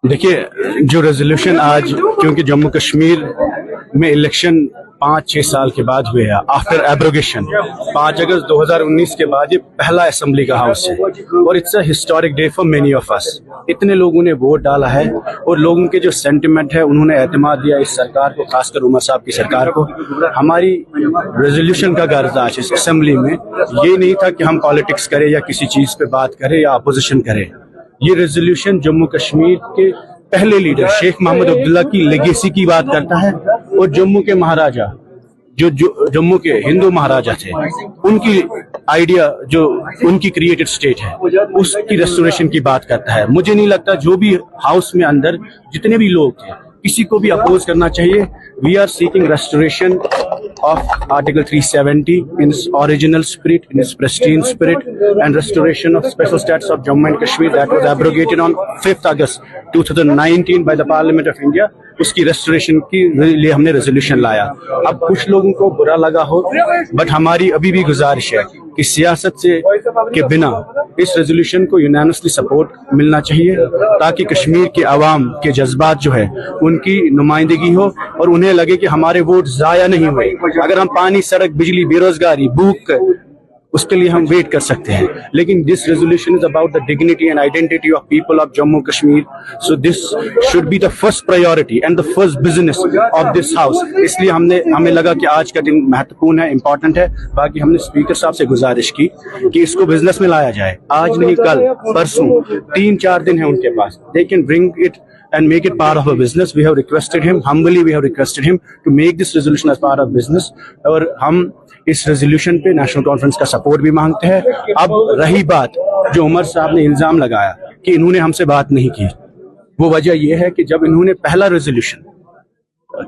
देखिए, जो रेजोल्यूशन आज क्योंकि जम्मू कश्मीर में इलेक्शन 5-6 साल के बाद हुए हैं आफ्टर एब्रोगेशन, 5 अगस्त 2019 के बाद ये पहला असेंबली का हाउस है और it's a historic day for many of us. इतने लोगों ने वोट डाला है और लोगों के जो सेंटिमेंट है उन्होंने एतमाद दिया इस सरकार को, खासकर उमर साहब की सरकार को। हमारी रेजोल्यूशन का गर्ज आज इस असेंबली में ये नहीं था कि हम पॉलिटिक्स करें या किसी चीज पे बात करें या अपोजिशन करें। ये रेजोल्यूशन जम्मू कश्मीर के पहले लीडर शेख मोहम्मद अब्दुल्ला की लेगेसी की बात करता है और जम्मू के महाराजा जो जम्मू के हिंदू महाराजा थे उनकी आइडिया जो उनकी क्रिएटेड स्टेट है उसकी रेस्टोरेशन की बात करता है। मुझे नहीं लगता जो भी हाउस में अंदर जितने भी लोग थे किसी को भी अपोज करना चाहिए। We are seeking restoration of Article 370 in its original spirit, in its pristine spirit, and restoration of special status of Jammu and Kashmir that was abrogated on 5th August 2019 by the Parliament of India. उसकी restoration के लिए हमने resolution लाया। अब कुछ लोगों को बुरा लगा हो, बट हमारी अभी भी गुजारिश है कि सियासत से के बिना इस रेजोल्यूशन को यूनानिमसली सपोर्ट मिलना चाहिए ताकि कश्मीर के अवाम के जज्बात जो है उनकी नुमाइंदगी हो और उन्हें लगे कि हमारे वोट जाया नहीं हुए। अगर हम पानी, सड़क, बिजली, बेरोजगारी, भूख उसके लिए हम वेट कर सकते हैं, लेकिन this resolution is about the dignity and identity of people of Jammu Kashmir. So this should be the first priority and the first business of this house. इसलिए हमें लगा कि आज का दिन महत्वपूर्ण है, इंपॉर्टेंट है। बाकी हमने स्पीकर साहब से गुजारिश की कि इसको बिजनेस में लाया जाए। आज नहीं, कल, परसों, 3-4 दिन है उनके पास। They can bring it and make it part of a business. We have requested him, humbly we have requested him to make this resolution as part of business. और हम इस रेजोल्यूशन पे नेशनल कॉन्फ्रेंस का support भी मांगते हैं। अब रही बात जो उमर साहब ने इल्जाम लगाया कि इन्होंने हमसे बात नहीं की, वो वजह यह है कि जब इन्होंने पहला रेजोल्यूशन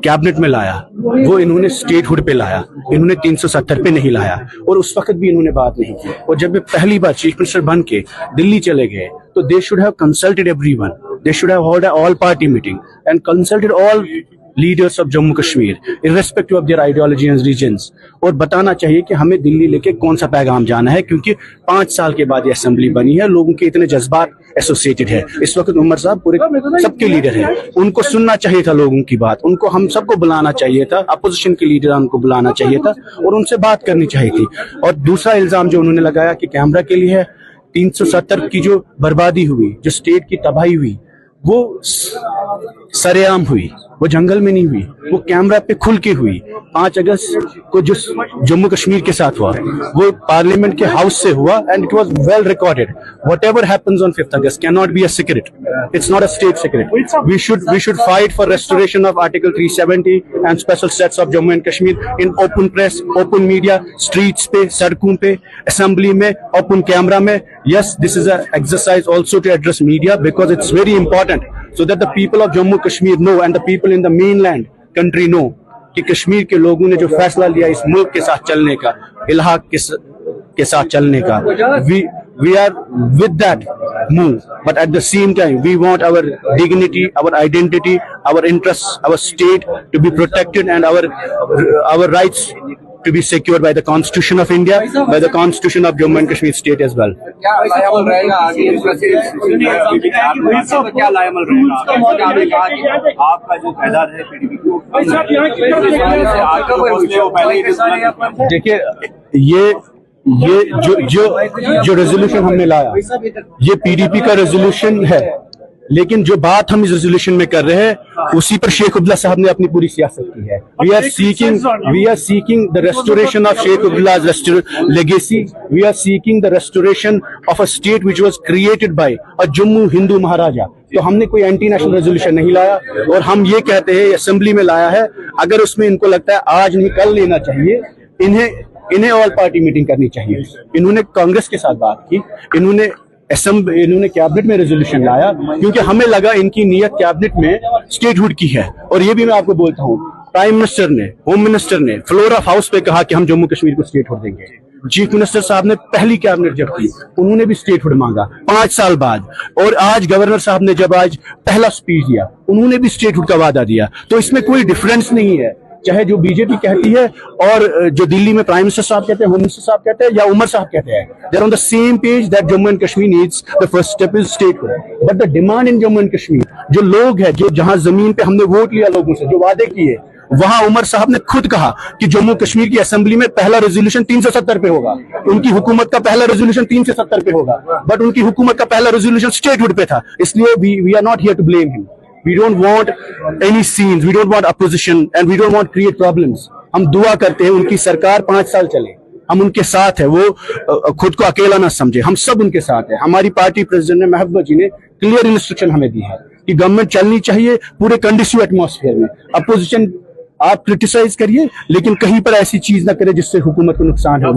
कैबिनेट में लाया वो इन्होंने स्टेटहुड पे लाया, इन्होंने 370 पे नहीं लाया और उस वक्त भी इन्होंने बात नहीं की। और जब वे पहली बार चीफ मिनिस्टर बन के दिल्ली चले गए तो they should have consulted everyone, they should have held an all-party meeting and consulted all leaders of Jammu Kashmir, irrespective of their ideology and regions, और बताना चाहिए कि हमें दिल्ली लेके कौन सा पैगाम जाना है, क्योंकि 5 साल के बाद ये असेंबली बनी है। लोगों के इतने जज्बात एसोसिएटेड है। इस वक्त उमर साहब पूरे सबके लीडर हैं, उनको सुनना चाहिए था लोगों की बात, उनको हम सबको बुलाना चाहिए था, अपोजिशन के लीडर उनको बुलाना चाहिए था और उनसे बात करनी चाहिए थी। और दूसरा इल्जाम जो उन्होंने लगाया कि कैमरा के लिए है, 370 की जो बर्बादी हुई, जो स्टेट की तबाही हुई, वो सरेआम हुई, वो जंगल में नहीं हुई, वो कैमरा पे खुल के हुई। 5 अगस्त को जो जम्मू कश्मीर के साथ हुआ वो पार्लियामेंट के हाउस से हुआ and it was well recorded. Whatever happens on 5th August can not be a secret, it's not a state secret. We should fight for restoration of article 370 and special status of Jammu and Kashmir in open press, open media, streets पे, सड़कों पे, assembly में, open camera में। Yes, this is an exercise also to address media because it's very important so that the people of Jammu Kashmir know and the people in the mainland country know कि कश्मीर के लोगों ने जो फैसला लिया इस मुल्क के साथ चलने का, इलाहाक के साथ चलने का, we are with that move, but at the same time we want our dignity, our identity, our interests, our state to be protected and our rights to be secured by the Constitution of India, by the Constitution of Jammu and Kashmir state as well. क्या लायामल रहेगा आगे क्या लायामल रहेगा? आपने कहा कि आपका जो तादाद है पीडीपी को देखिए, ये जो रेजोल्यूशन हमने लाया ये पीडीपी का रेजोल्यूशन है, लेकिन जो बात हम इस रेजोल्यूशन में कर रहे हैं उसी पर शेख अब्दुल्ला साहब ने अपनी पूरी सियासत की है। We are seeking the restoration of Sheikh Abdullah's legacy. We are seeking the restoration of a state which was created by a Jammu Hindu maharaja. तो हमने कोई एंटी नेशनल रेजोल्यूशन नहीं लाया और हम ये कहते हैं असेंबली में लाया है। अगर उसमें इनको लगता है आज नहीं कल लेना चाहिए, इन्हें ऑल पार्टी मीटिंग करनी चाहिए। इन्होंने कांग्रेस के साथ बात की, इन्होंने कैबिनेट में रेजोल्यूशन लाया क्योंकि हमें लगा इनकी नीयत कैबिनेट में स्टेटहुड की है। और ये भी मैं आपको बोलता हूँ, प्राइम मिनिस्टर ने, होम मिनिस्टर ने फ्लोर ऑफ हाउस पे कहा कि हम जम्मू कश्मीर को स्टेटहुड देंगे। चीफ मिनिस्टर साहब ने पहली कैबिनेट जब की उन्होंने भी स्टेटहुड मांगा 5 साल बाद, और आज गवर्नर साहब ने जब आज पहला स्पीच दिया उन्होंने भी स्टेटहुड का वादा दिया। तो इसमें कोई डिफरेंस नहीं है چاہے جو بی جے پی کہتی ہے اور جو دلی میں پرائم منسٹر صاحب کہتے ہیں, ہوم منسٹر صاحب کہتے ہیں, یا عمر صاحب کہتے ہیں, they are on the same page that Jammu and Kashmir needs. The first step is statehood. But the demand in Jammu and Kashmir, جو لوگ ہیں, جو جہاں زمین پہ ہم نے ووٹ لیا لوگوں سے, جو وعدے کیے, وہاں عمر صاحب نے خود کہا کہ جموں کشمیر کی اسمبلی میں پہلا ریزولوشن 370 پہ ہوگا. ان کی حکومت کا پہلا ریزولوشن 370 پہ ہوگا, بٹ ان کی حکومت کا پہلا ریزولوشن اسٹیٹ ہوڈ پہ تھا. اس لیے we are not here to blame him. We don't want any scenes, we don't want opposition, and we don't want to create problems. ہم دعا کرتے ہیں ان کی سرکار 5 سال چلے, ہم ان کے ساتھ ہیں, وہ خود کو اکیلا نہ سمجھے, ہم سب ان کے ساتھ ہیں. ہماری پارٹی پریزیڈنٹ نے, محبوبہ جی نے کلیئر انسٹرکشن ہمیں دی ہے کہ گورنمنٹ چلنی چاہیے پورے کنڈیسیو ایٹماسفیئر میں. اپوزیشن آپ کرٹیسائز کریے, لیکن کہیں پر ایسی چیز نہ کرے جس سے حکومت کو نقصان ہو.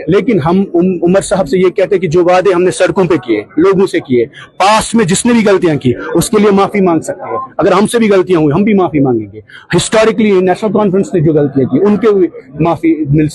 لیکن ہم عمر صاحب سے یہ کہتے ہیں کہ جو وعدے ہم نے سڑکوں پہ کیے, لوگوں سے کیے, پاس میں جس نے بھی غلطیاں کی اس کے لیے معافی مانگ سکتے ہیں. اگر ہم سے بھی غلطیاں ہوئی ہم بھی معافی مانگیں گے. ہسٹوریکلی نیشنل کانفرنس نے جو غلطیاں کی ان کے معافی مل سکتی